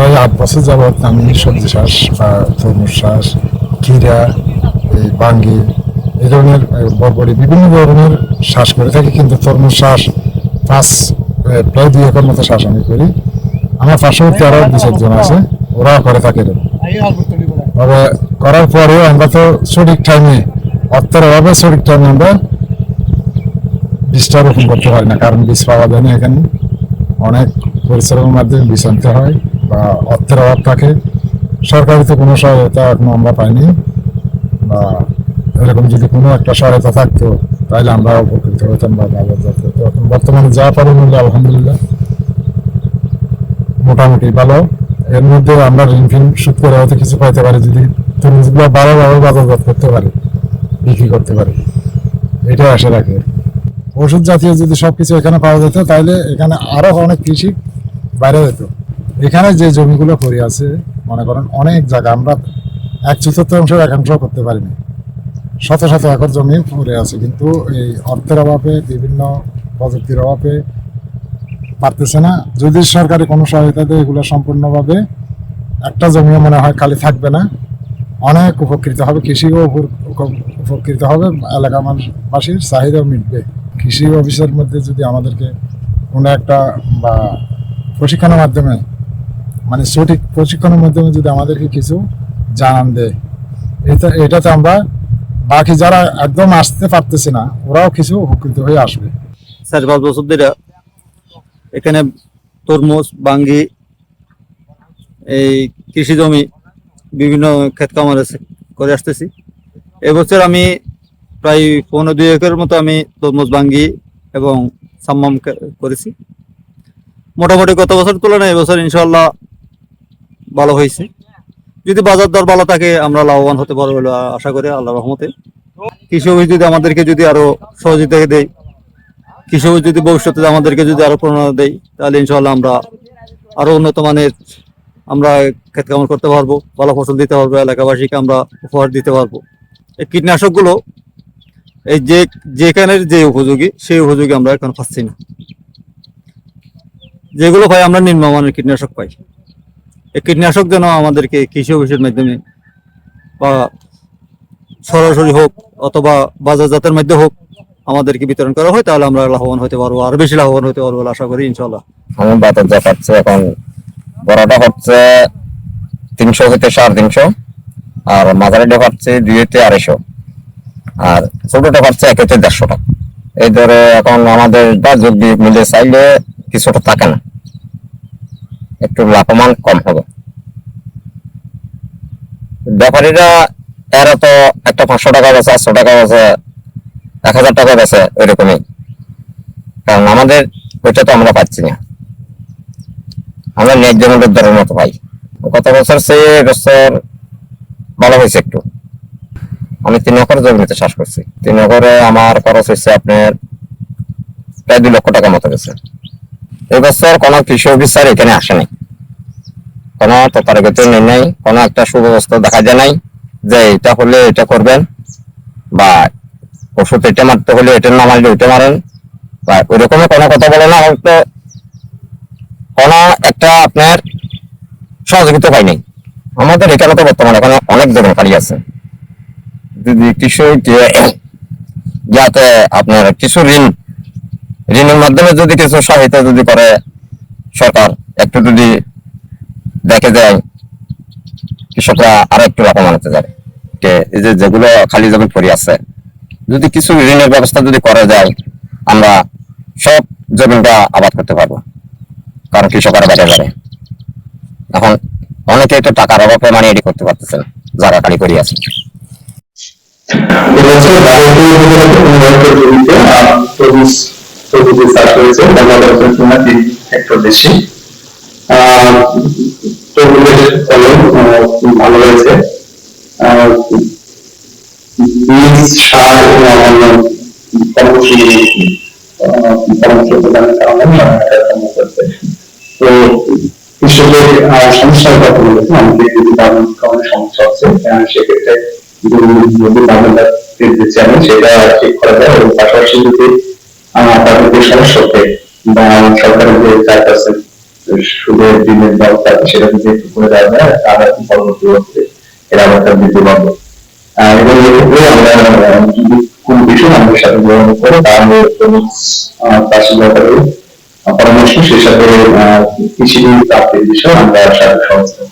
প্রায় 8 বছর যাবৎ আমি সবজি চাষ বা তরমুজ চাষ, ক্ষীরা, এই বাঙ্গি, এই ধরনের বরবটি বিভিন্ন ধরনের চাষ করে থাকি। কিন্তু তরমুজ চাষ প্রায় 2 একর মতো চাষ আমি করি। আমার পার্শ্ববর্তী আরো 2-1 জন আছে, ওরাও করে থাকে। তবে করার পরেও আমরা তো সঠিক টাইমে, অর্থের অভাবে সঠিক টাইমে আমরা বীজটা রোপণ করতে পারি না, কারণ বীজ পাওয়া যায় না এখানে। অনেক পরিশ্রমের মাধ্যমে বীজ আনতে হয় বা অর্থের অভাব থাকে। সরকারি তো কোনো সহায়তা এখনো আমরা পাইনি, বা এরকম যদি কোনো একটা সহায়তা থাকতো তাহলে আমরা উপকৃত হতাম বা বাজারজাত করতে পারতাম। বর্তমানে যা পারি মূল্য আলহামদুলিল্লাহ মোটামুটি ভালো। এর মধ্যে আমরা ঋণ ফিন সুদ করে হয়তো কিছু পাইতে পারি যদি তরমুজগুলো ভালোভাবে বাজারজাত করতে পারি, বিক্রি করতে পারি, এটাই আশা রাখি। ওষুধ জাতীয় যদি সবকিছু এখানে পাওয়া যেত তাহলে এখানে আরো অনেক কৃষি বাইরে যেত। এখানে যে জমিগুলো পড়ে আছে, মনে করেন অনেক জায়গা আমরা 1/4 একাংশ করতে পারিনি। শত শত একর জমি পড়ে আছে, কিন্তু এই অর্থের অভাবে, বিভিন্ন প্রযুক্তির অভাবে পারতেছে না। যদি সরকারি কোনো সহায়তা দেয়, এগুলো সম্পূর্ণভাবে একটা জমিও মনে হয় খালি থাকবে না, অনেক উপকৃত হবে, কৃষিও উপকৃত হবে, এলাকাবাসীর চাহিদাও মিটবে। কৃষি অফিসের মধ্যে যদি আমাদেরকে কোনো একটা বা প্রশিক্ষণের মাধ্যমে, মানে সঠিক প্রশিক্ষণের মাধ্যমে যদি আমাদেরকে কিছু জানান দেয়, এটাতে আমরা বাকি যারা একদম আসতে পারতেছে না ওরাও কিছু উপকৃত হয়ে আসবে। 4-5 বছর ধরে এখানে তরমুজ, বাঙ্গি, এই কৃষি জমি, বিভিন্ন ক্ষেত খামার করে আসতেছি। এবছর আমি প্রায় 1.5-2 একরের মতো আমি তরমুজ, বাঙ্গি এবং সাম্মাম করেছি। মোটামুটি গত বছর তুলনায় এবছর ইনশাল্লাহ ভালো হয়েছে। যদি বাজার দর ভালো থাকে আমরা লাভবান হতে পারবো বলে আশা করি আল্লাহর রহমতে। কৃষি অফিস যদি আমাদেরকে যদি আরো সহযোগিতা দেয়, কৃষি অফিস যদি ভবিষ্যতে আমাদেরকে যদি আরো প্রণোদনা দেয়, তাহলে ইনশাল্লাহ আমরা আরো উন্নত মানের আমরা ক্ষেত খামার করতে পারবো, ভালো ফসল দিতে পারবো, এলাকাবাসীকে আমরা উপহার দিতে পারবো। এই কীটনাশকগুলো এই যেখানের যে উপযোগী সেই উপযোগী আমরা এখন পাচ্ছি না। যেগুলো পাই আমরা নিম্নমানের কীটনাশক পাই। এই কীটনাশক যেন আমাদেরকে কৃষি অফিসের মাধ্যমে বা সরাসরি হোক অথবা বাজারজাতের মাধ্যমে হোক আমাদেরকে বিতরণ করা হয়, তাহলে আমরা লাভবান হতে পারবো, আরো বেশি লাভবান হতে পারবো বলে আশা করি ইনশাল্লাহ। আমি বাজারজাত হচ্ছে এখন বড়টা হচ্ছে 300 থেকে 350, আর মাঝারিটা হচ্ছে 2 থেকে 250, আর ছোটটা হচ্ছে 1 থেকে 150 টাকা। এই ধরে এখন আমাদের যদি মিলে চাইলে কিছুটা থাকে না, একটু লাভবান কম হবে। ব্যাপারীরা এরা তো একটা 500 টাকা বেচে, 800 টাকা বেচে, 1000 টাকা বেচে, ওইরকমই। কারণ আমাদের ওইটা তো আমরা পাচ্ছি না, আমরা ন্যায্য মূল্যের দরের মতো পাই। গত বছর চেয়ে এবছর ভালো হয়েছে একটু। আমি 3 একর জমিতে চাষ করছি। 3 একরে আমার খরচ হচ্ছে আপনার প্রায় 2 লক্ষ টাকা মতো গেছে। এবছর কোনো কৃষি অফিসার এখানে আসে নাই, কোনো তদারকি নেই, কোনো একটা সুব্যবস্থা দেখা যায় নাই যে এটা হলে এটা করবেন, বা ওষুধ এটা মারতে হলে এটা না মারলে ওইটা মারেন, বা ওই রকমের কোনো কথা বলে না। হয়তো কোনো একটা আপনার সহযোগিতা পাইনি। আমাদের এখানে তো বর্তমানে এখানে অনেক দোকানকারী আছে, যদি কিছু যাতে আপনার কিছু ঋণের মাধ্যমে যদি কিছু সহায়তা যদি করে সরকার, একটু যদি দেখে যায় কৃষকরা আরো একটু লাভবান হতে যাবে। এই যে যেগুলো খালি জমি পড়ে আছে, যদি কিছু ঋণের ব্যবস্থা যদি করা যায়, আমরা সব জমিটা আবাদ করতে পারবো। কারণ কৃষকরা বেড়ে যাবে, এখন অনেকে তো টাকার অভাবে মানে এটি করতে পারতেছে না, যারা খালি করে আছে। ভালো হয়েছে, বীজ, সার এবং অন্যান্য পরামর্শ প্রদানের কারণে তো কৃষকের সমস্যার কথা বলেছে, অনেকে যদি কারণে সমস্যা হচ্ছে, সেক্ষেত্রে সেটা ঠিক করা যায়। এবং পাশাপাশি যদি তাদের যে সমস্যা হচ্ছে বা সরকারের যে 4% সুদের দিনের ব্যবস্থা আছে সেটা যদি একটু করে দেওয়া যায় তারা পরবর্তী বছরে এর আবারটা দিতে পারবো। এবং এক্ষেত্রে আমরা যদি কোন বিষয় আমাদের সাথে গ্রহণ করে তাহলে চাষি ব্যাপারে পরামর্শ সেই সাথে কৃষি প্রাপ্তির বিষয়ে আমরা সাথে সহযোগিতা